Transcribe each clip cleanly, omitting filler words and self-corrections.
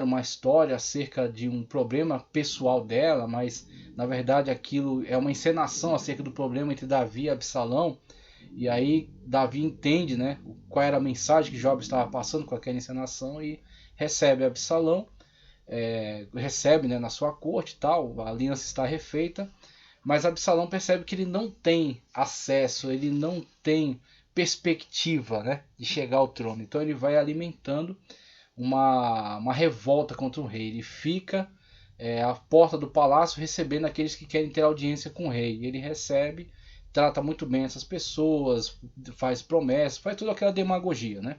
uma história acerca de um problema pessoal dela, mas na verdade aquilo é uma encenação acerca do problema entre Davi e Absalão. E aí Davi entende, né, qual era a mensagem que Jobe estava passando com aquela encenação e recebe Absalão, recebe, né, na sua corte e tal, a aliança está refeita, mas Absalão percebe que ele não tem acesso, ele não tem perspectiva, né, de chegar ao trono. Então ele vai alimentando uma revolta contra o rei. Ele fica à porta do palácio recebendo aqueles que querem ter audiência com o rei. Ele recebe, trata muito bem essas pessoas, faz promessas, faz toda aquela demagogia, né?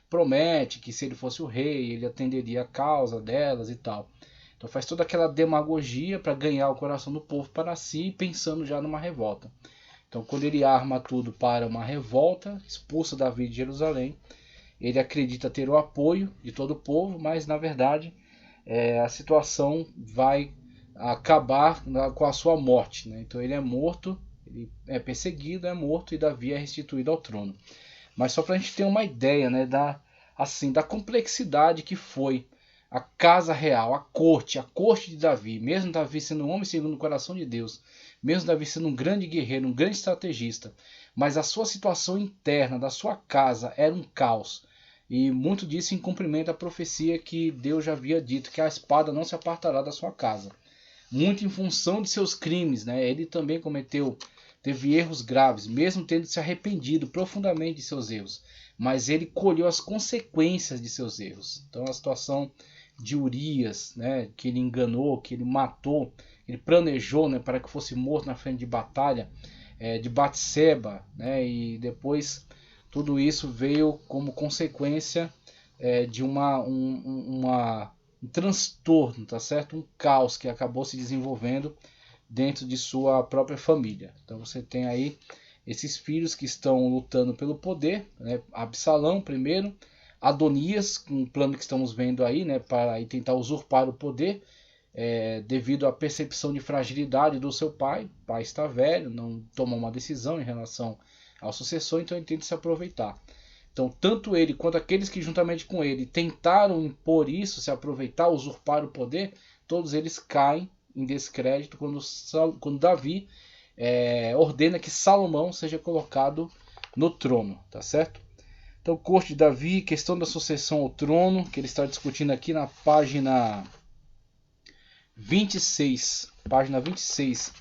Promete que se ele fosse o rei, ele atenderia a causa delas e tal. Então faz toda aquela demagogia para ganhar o coração do povo para si, pensando já numa revolta. Então quando ele arma tudo para uma revolta, expulsa Davi de Jerusalém, ele acredita ter o apoio de todo o povo, mas na verdade a situação vai acabar com a sua morte, né? Então ele é morto, ele é perseguido, é morto e Davi é restituído ao trono. Mas só para a gente ter uma ideia, né, da complexidade que foi a casa real, a corte de Davi, mesmo Davi sendo um homem segundo o coração de Deus, mesmo Davi sendo um grande guerreiro, um grande estrategista, mas a sua situação interna da sua casa era um caos. E muito disso em cumprimento à profecia que Deus já havia dito, que a espada não se apartará da sua casa. Muito em função de seus crimes, né? Ele também teve erros graves, mesmo tendo se arrependido profundamente de seus erros. Mas ele colheu as consequências de seus erros. Então a situação de Urias, né, que ele enganou, que ele matou, ele planejou, né, para que fosse morto na frente de batalha, de Batseba, né, e depois tudo isso veio como consequência de um transtorno, tá certo? Um caos que acabou se desenvolvendo dentro de sua própria família. Então você tem aí esses filhos que estão lutando pelo poder, né? Absalão primeiro, Adonias, um plano que estamos vendo aí, né, para tentar usurpar o poder, devido à percepção de fragilidade do seu pai. O pai está velho, não toma uma decisão em relação ao sucessor, então ele tenta se aproveitar. Então, tanto ele quanto aqueles que juntamente com ele tentaram impor isso, se aproveitar, usurpar o poder, todos eles caem em descrédito quando Davi ordena que Salomão seja colocado no trono, tá certo? Então, corte de Davi, questão da sucessão ao trono, que ele está discutindo aqui na página 26. Página 26.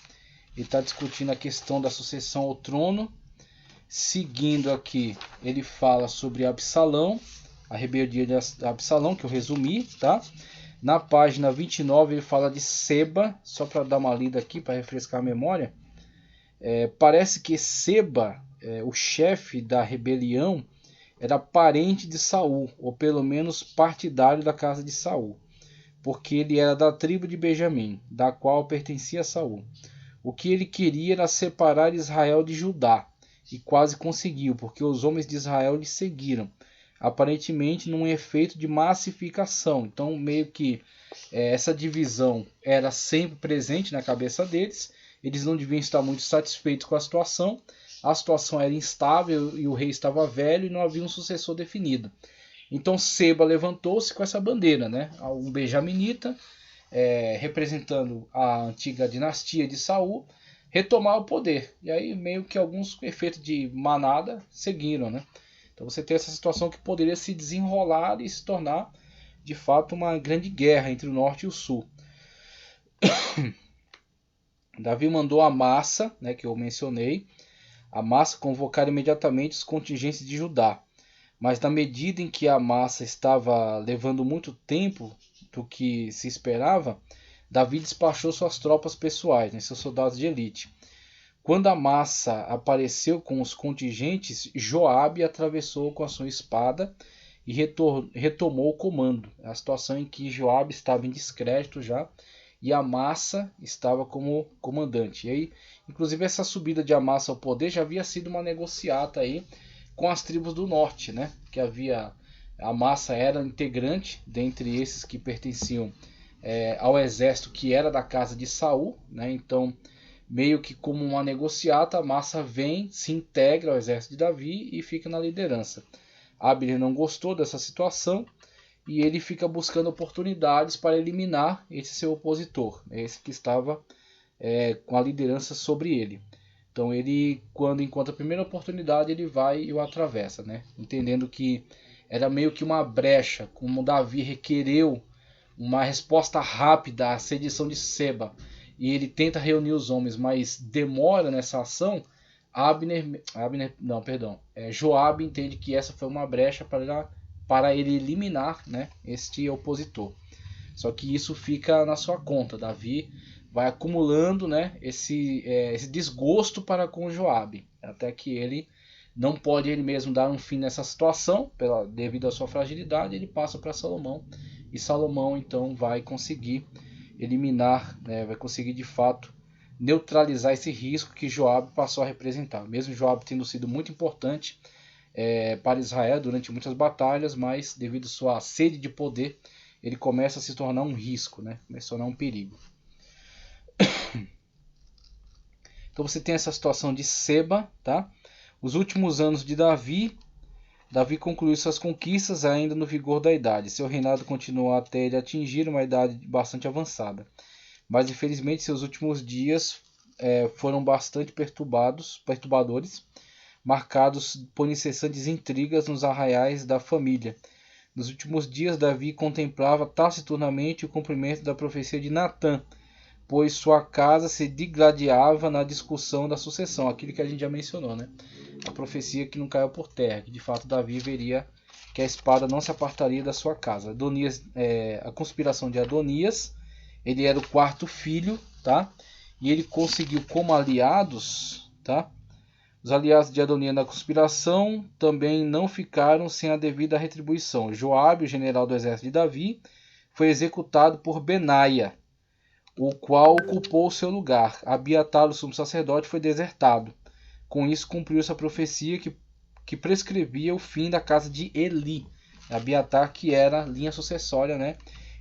Ele está discutindo a questão da sucessão ao trono. Seguindo aqui, ele fala sobre Absalão, a rebeldia de Absalão, que eu resumi, tá? Na página 29 ele fala de Seba, só para dar uma lida aqui, para refrescar a memória. Parece que Seba, o chefe da rebelião, era parente de Saul, ou pelo menos partidário da casa de Saul, porque ele era da tribo de Benjamim, da qual pertencia Saul. O que ele queria era separar Israel de Judá, e quase conseguiu, porque os homens de Israel lhe seguiram, aparentemente num efeito de massificação. Então meio que essa divisão era sempre presente na cabeça deles, eles não deviam estar muito satisfeitos com a situação era instável e o rei estava velho e não havia um sucessor definido. Então Seba levantou-se com essa bandeira, né? Um benjaminita, representando a antiga dinastia de Saul, retomar o poder. E aí meio que alguns efeitos de manada seguiram, né? Então você tem essa situação que poderia se desenrolar e se tornar de fato uma grande guerra entre o norte e o sul. Davi mandou a Massa, né, que eu mencionei, a Massa convocar imediatamente os contingentes de Judá. Mas na medida em que a Massa estava levando muito tempo do que se esperava, Davi despachou suas tropas pessoais, né, seus soldados de elite. Quando a Massa apareceu com os contingentes, Joabe atravessou com a sua espada e retomou o comando. A situação em que Joabe estava em descrédito já e Amassa estava como comandante. E aí, inclusive, essa subida de Amassa ao poder já havia sido uma negociata aí com as tribos do norte, né? Que havia Amassa era integrante dentre esses que pertenciam ao exército que era da casa de Saul, né? Então, meio que como uma negociata, Amassa vem, se integra ao exército de Davi e fica na liderança. Abner não gostou dessa situação e ele fica buscando oportunidades para eliminar esse seu opositor, esse que estava com a liderança sobre ele. Então ele, quando encontra a primeira oportunidade, ele vai e o atravessa, né? Entendendo que era meio que uma brecha, como Davi requereu uma resposta rápida à sedição de Seba, e ele tenta reunir os homens, mas demora nessa ação. Joabe entende que essa foi uma brecha para ele eliminar, né, este opositor. Só que isso fica na sua conta. Davi vai acumulando, né, esse desgosto para com Joabe, até que ele não pode ele mesmo dar um fim nessa situação, devido à sua fragilidade. Ele passa para Salomão, e Salomão então vai conseguir eliminar, né, vai conseguir de fato neutralizar esse risco que Joabe passou a representar. Mesmo Joabe tendo sido muito importante para Israel durante muitas batalhas, mas devido à sua sede de poder, ele começa a se tornar um risco, né? Começa a se tornar um perigo. Então você tem essa situação de Seba, tá? Os últimos anos de Davi concluiu suas conquistas ainda no vigor da idade. Seu reinado continuou até ele atingir uma idade bastante avançada. Mas infelizmente seus últimos dias foram bastante perturbadores, marcados por incessantes intrigas nos arraiais da família. Nos últimos dias Davi contemplava taciturnamente o cumprimento da profecia de Natã, pois sua casa se digladiava na discussão da sucessão, aquilo que a gente já mencionou, né? A profecia que não caiu por terra, que de fato Davi veria que a espada não se apartaria da sua casa. A conspiração de Adonias, ele era o quarto filho, tá? E ele conseguiu como aliados, tá? Os aliados de Adonias na conspiração também não ficaram sem a devida retribuição. Joabe, o general do exército de Davi, foi executado por Benaia, o qual ocupou seu lugar. Abiatar, o sumo sacerdote, foi desertado. Com isso cumpriu-se a profecia que prescrevia o fim da casa de Eli. Abiatar, que era a linha sucessória, né,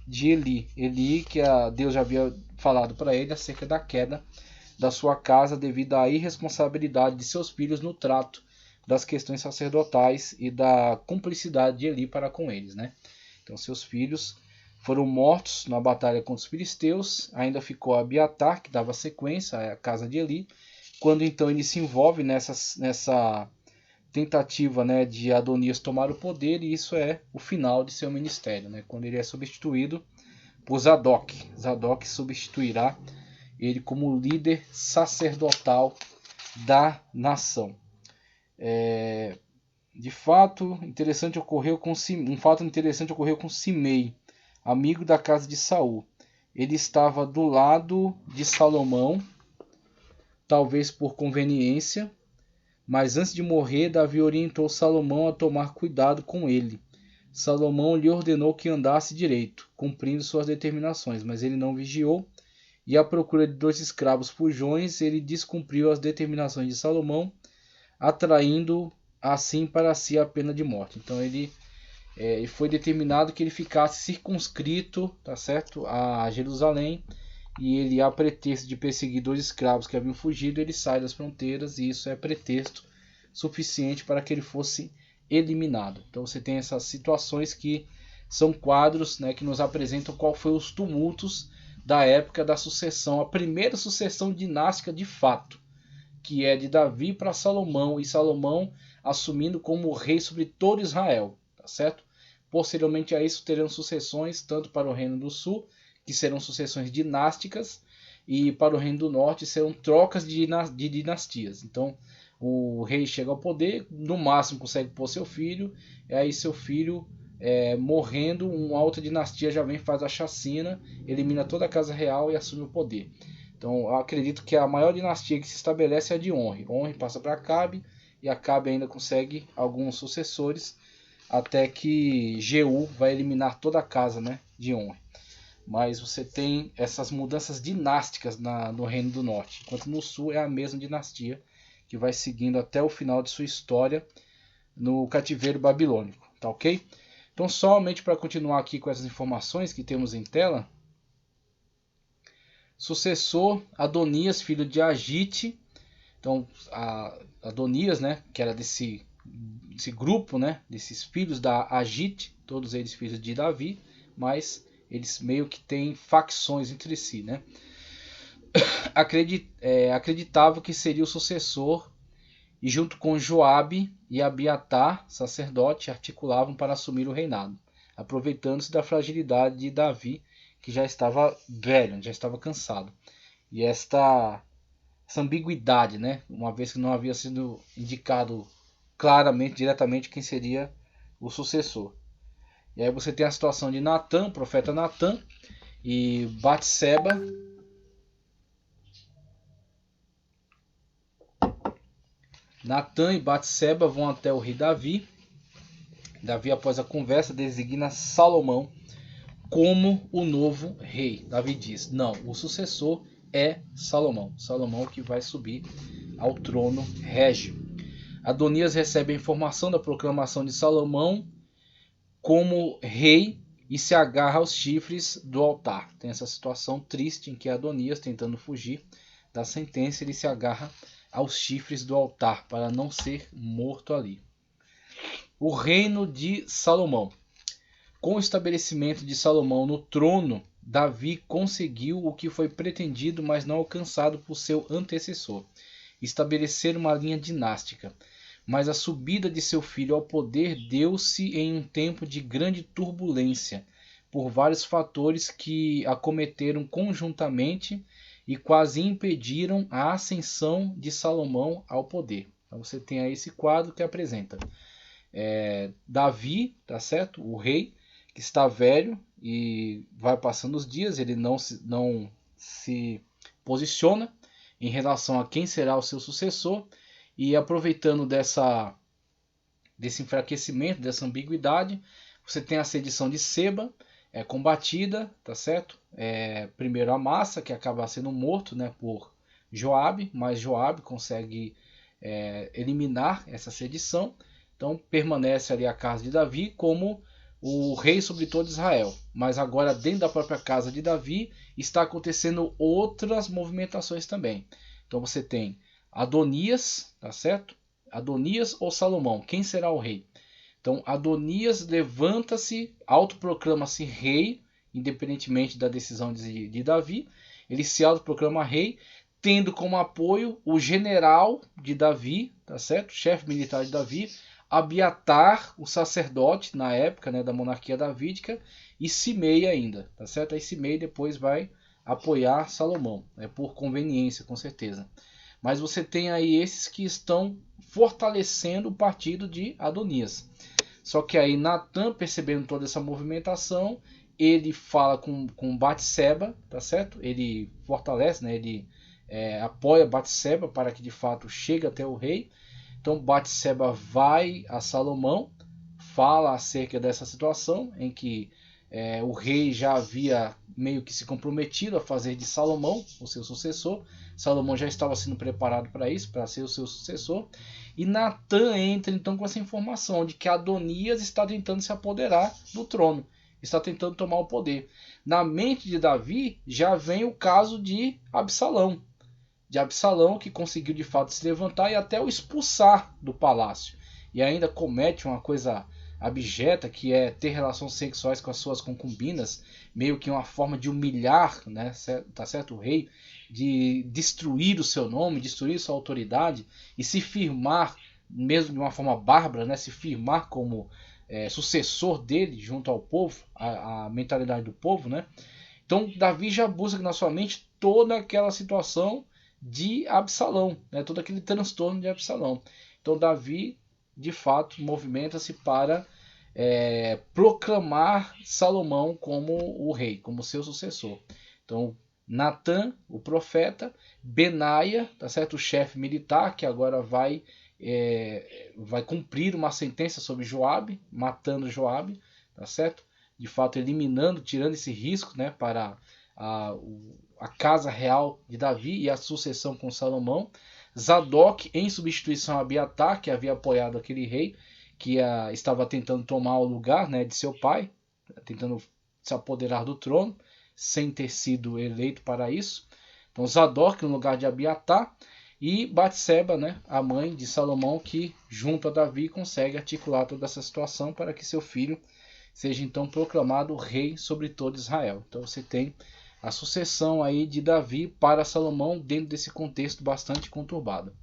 de Eli. Eli, que Deus já havia falado para ele acerca da queda da sua casa devido à irresponsabilidade de seus filhos no trato das questões sacerdotais e da cumplicidade de Eli para com eles, né? Então seus filhos foram mortos na batalha contra os filisteus. Ainda ficou Abiatar, que dava sequência à casa de Eli. Quando então ele se envolve nessa tentativa, né, de Adonias tomar o poder, e isso é o final de seu ministério, né? Quando ele é substituído por Zadok. Zadok substituirá ele como líder sacerdotal da nação. De fato, um fato interessante ocorreu com Simei, amigo da casa de Saul. Ele estava do lado de Salomão, talvez por conveniência, mas antes de morrer, Davi orientou Salomão a tomar cuidado com ele. Salomão lhe ordenou que andasse direito, cumprindo suas determinações, mas ele não vigiou, e à procura de 2 escravos fujões, ele descumpriu as determinações de Salomão, atraindo assim para si a pena de morte. Então ele foi determinado que ele ficasse circunscrito, tá certo, a Jerusalém, e ele, a pretexto de perseguir 2 escravos que haviam fugido, ele sai das fronteiras, e isso é pretexto suficiente para que ele fosse eliminado. Então você tem essas situações que são quadros, né, que nos apresentam qual foi os tumultos da época da sucessão, a primeira sucessão dinástica de fato, que é de Davi para Salomão, e Salomão assumindo como rei sobre todo Israel, tá certo? Posteriormente a isso terão sucessões tanto para o reino do sul, que serão sucessões dinásticas, e para o reino do norte serão trocas de dinastias. Então o rei chega ao poder, no máximo consegue pôr seu filho, e aí seu filho morrendo, uma outra dinastia já vem, faz a chacina, elimina toda a casa real e assume o poder. Então eu acredito que a maior dinastia que se estabelece é a de Onre. Onre passa para Acabe, e Acabe ainda consegue alguns sucessores, até que Jeú vai eliminar toda a casa, né, de Onre. Mas você tem essas mudanças dinásticas no Reino do Norte, enquanto no Sul é a mesma dinastia que vai seguindo até o final de sua história no cativeiro babilônico, tá ok? Então, somente para continuar aqui com essas informações que temos em tela, sucessor Adonias, filho de Agite. Então, Adonias, né, que era desse grupo, né, desses filhos da Agite, todos eles filhos de Davi, mas eles meio que têm facções entre si, né? Acreditava que seria o sucessor, e junto com Joabe e Abiatar, sacerdote, articulavam para assumir o reinado, aproveitando-se da fragilidade de Davi, que já estava velho, já estava cansado. E essa ambiguidade, né? Uma vez que não havia sido indicado claramente, diretamente, quem seria o sucessor. E aí você tem a situação de Natã, o profeta Natã, e Batseba. Natã e Batseba vão até o rei Davi. Davi, após a conversa, designa Salomão como o novo rei. Davi diz: não, o sucessor é Salomão. Salomão que vai subir ao trono régio. Adonias recebe a informação da proclamação de Salomão como rei e se agarra aos chifres do altar. Tem essa situação triste em que Adonias, tentando fugir da sentença, ele se agarra aos chifres do altar para não ser morto ali. O reino de Salomão. Com o estabelecimento de Salomão no trono, Davi conseguiu o que foi pretendido, mas não alcançado por seu antecessor: estabelecer uma linha dinástica. Mas a subida de seu filho ao poder deu-se em um tempo de grande turbulência, por vários fatores que acometeram conjuntamente e quase impediram a ascensão de Salomão ao poder. Então você tem aí esse quadro que apresenta Davi, tá certo? O rei, que está velho e vai passando os dias, ele não se posiciona em relação a quem será o seu sucessor, e aproveitando desse enfraquecimento, dessa ambiguidade, você tem a sedição de Seba, combatida, tá certo? Primeiro Amassa, que acaba sendo morto, né, por Joabe, mas Joabe consegue eliminar essa sedição. Então permanece ali a casa de Davi como o rei sobre todo Israel. Mas agora dentro da própria casa de Davi está acontecendo outras movimentações também. Então você tem Adonias, tá certo? Adonias ou Salomão, quem será o rei? Então Adonias levanta-se, autoproclama-se rei, independentemente da decisão de Davi. Ele se autoproclama rei, tendo como apoio o general de Davi, tá certo? Chefe militar de Davi, Abiatar, o sacerdote na época, né, da monarquia davídica, e Simei ainda, tá certo? Aí Simei depois vai apoiar Salomão, por conveniência, com certeza. Mas você tem aí esses que estão fortalecendo o partido de Adonias. Só que aí Natã, percebendo toda essa movimentação, ele fala com Batseba, tá certo? Ele fortalece, né? Ele apoia Batseba para que de fato chegue até o rei. Então Batseba vai a Salomão, fala acerca dessa situação em que o rei já havia meio que se comprometido a fazer de Salomão o seu sucessor. Salomão já estava sendo preparado para isso, para ser o seu sucessor. E Natã entra então com essa informação de que Adonias está tentando se apoderar do trono, está tentando tomar o poder. Na mente de Davi já vem o caso de Absalão, que conseguiu de fato se levantar e até o expulsar do palácio. E ainda comete uma coisa abjeta, que é ter relações sexuais com as suas concubinas, meio que uma forma de humilhar, né, tá certo? O rei, de destruir o seu nome, destruir sua autoridade e se firmar, mesmo de uma forma bárbara, né, se firmar como sucessor dele junto ao povo, a mentalidade do povo, né? Então Davi já busca na sua mente toda aquela situação de Absalão, né, todo aquele transtorno de Absalão. Então Davi de fato movimenta-se para proclamar Salomão como o rei, como seu sucessor. Então Natã, o profeta, Benaia, tá certo? O chefe militar, que agora vai cumprir uma sentença sobre Joabe, matando Joabe, tá certo? De fato eliminando, tirando esse risco, né, para a casa real de Davi e a sucessão com Salomão. Zadok, em substituição a Abiatar, que havia apoiado aquele rei que estava tentando tomar o lugar, né, de seu pai, tentando se apoderar do trono, sem ter sido eleito para isso. Então Zadok no lugar de Abiatar, e Batseba, né, a mãe de Salomão, que junto a Davi consegue articular toda essa situação para que seu filho seja então proclamado rei sobre todo Israel. Então você tem a sucessão aí de Davi para Salomão dentro desse contexto bastante conturbado.